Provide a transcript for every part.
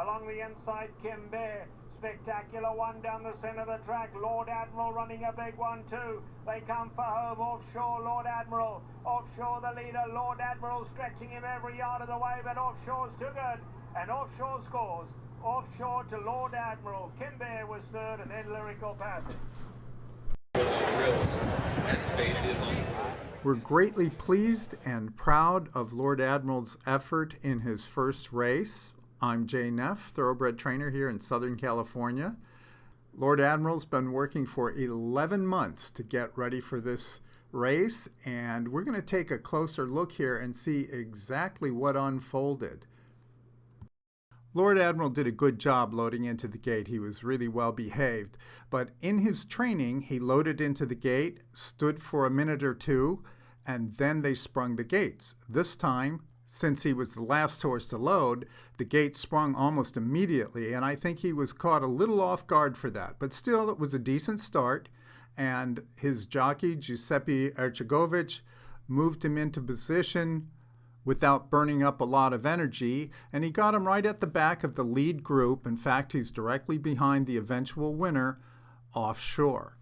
Along the inside, Kimber. Spectacular one down the centre of the track. Lord Admiral running a big one too. They come for home. Offshore, Lord Admiral. Offshore, the leader. Lord Admiral stretching him every yard of the way, but offshore's too good. And offshore scores. Offshore to Lord Admiral. Kimber was third, and then Lyrical Passage. We're greatly pleased and proud of Lord Admiral's effort in his first race. I'm Jay Nehf, thoroughbred trainer here in Southern California. Lord Admiral's been working for 11 months to get ready for this race, and we're going to take a closer look here and see exactly what unfolded. Lord Admiral did a good job loading into the gate. He was really well behaved, but in his training, he loaded into the gate, stood for a minute or two, and then they sprung the gates. This time, since he was the last horse to load, the gate sprung almost immediately, and I think he was caught a little off guard for that. But still, it was a decent start, and his jockey, Giuseppe Ercegovic, moved him into position without burning up a lot of energy, and he got him right at the back of the lead group. In fact, he's directly behind the eventual winner, Offshore.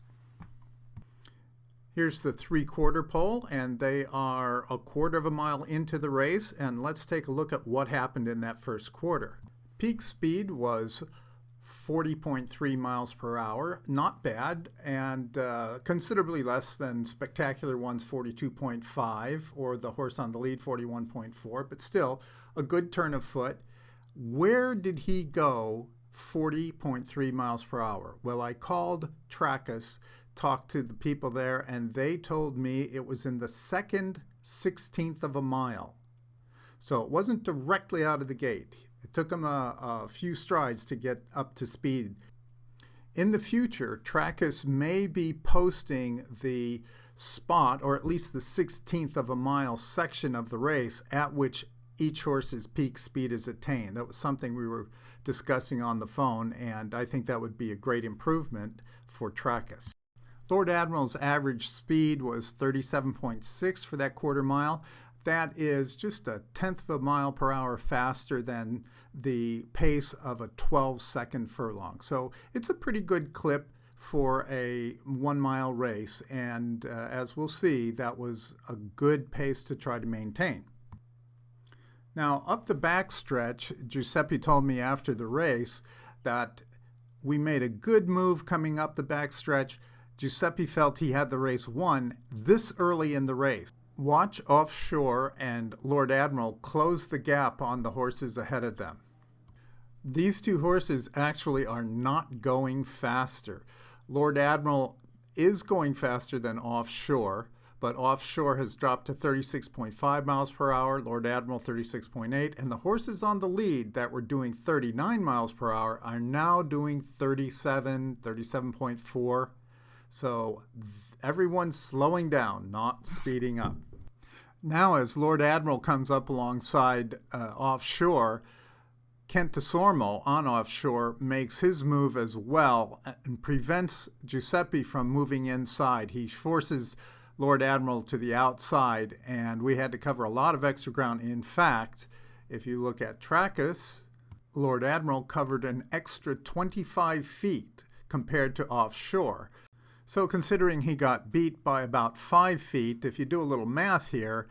Here's the 3/4 pole, and they are a 1/4 of a mile into the race, and let's take a look at what happened in that first quarter. Peak speed was 40.3 miles per hour, not bad, and considerably less than Spectacular One's 42.5 or the horse on the lead 41.4, but still a good turn of foot. Where did he go 40.3 miles per hour? Well, I called Trackus, talked to the people there, and they told me it was in the second 16th of a mile. So it wasn't directly out of the gate. It took him a few strides to get up to speed. In the future, Trackus may be posting the spot, or at least the 16th of a mile section of the race at which each horse's peak speed is attained. That was something we were discussing on the phone, and I think that would be a great improvement for Trackus. Lord Admiral's average speed was 37.6 for that 1/4 mile. That is just a 1/10 of a mile per hour faster than the pace of a 12-second furlong. So it's a pretty good clip for a 1-mile race, and as we'll see, that was a good pace to try to maintain. Now, up the backstretch, Giuseppe told me after the race that we made a good move coming up the backstretch. Giuseppe felt he had the race won this early in the race. Watch Offshore and Lord Admiral close the gap on the horses ahead of them. These two horses actually are not going faster. Lord Admiral is going faster than Offshore, but Offshore has dropped to 36.5 miles per hour, Lord Admiral 36.8, and the horses on the lead that were doing 39 miles per hour are now doing 37, 37.4. So everyone's slowing down, not speeding up. Now, as Lord Admiral comes up alongside Offshore, Kent DeSormo on Offshore makes his move as well and prevents Giuseppe from moving inside. He forces Lord Admiral to the outside, and we had to cover a lot of extra ground. In fact, if you look at Trackus, Lord Admiral covered an extra 25 feet compared to Offshore. So considering he got beat by about 5 feet, if you do a little math here,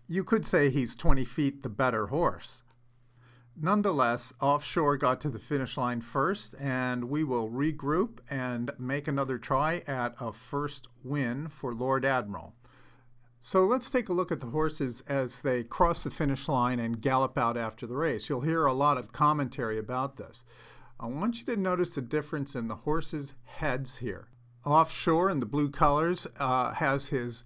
you could say he's 20 feet the better horse. Nonetheless, Offshore got to the finish line first, and we will regroup and make another try at a first win for Lord Admiral. So let's take a look at the horses as they cross the finish line and gallop out after the race. You'll hear a lot of commentary about this. I want you to notice the difference in the horses' heads here. Offshore in the blue colors has his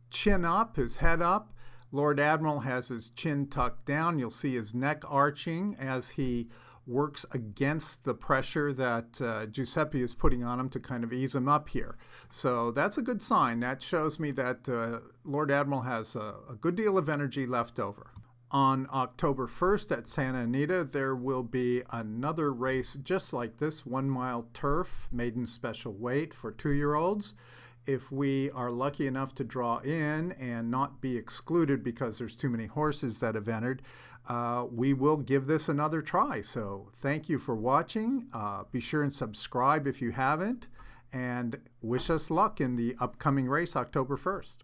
chin up, his head up. Lord Admiral has his chin tucked down. You'll see his neck arching as he works against the pressure that Giuseppe is putting on him to kind of ease him up here. So that's a good sign. That shows me that Lord Admiral has a good deal of energy left over. On October 1st at Santa Anita, there will be another race just like this, 1 mile turf, maiden special weight for 2-year-olds. if we are lucky enough to draw in and not be excluded because there's too many horses that have entered, we will give this another try. So thank you for watching. Be sure and subscribe if you haven't, and wish us luck in the upcoming race October 1st.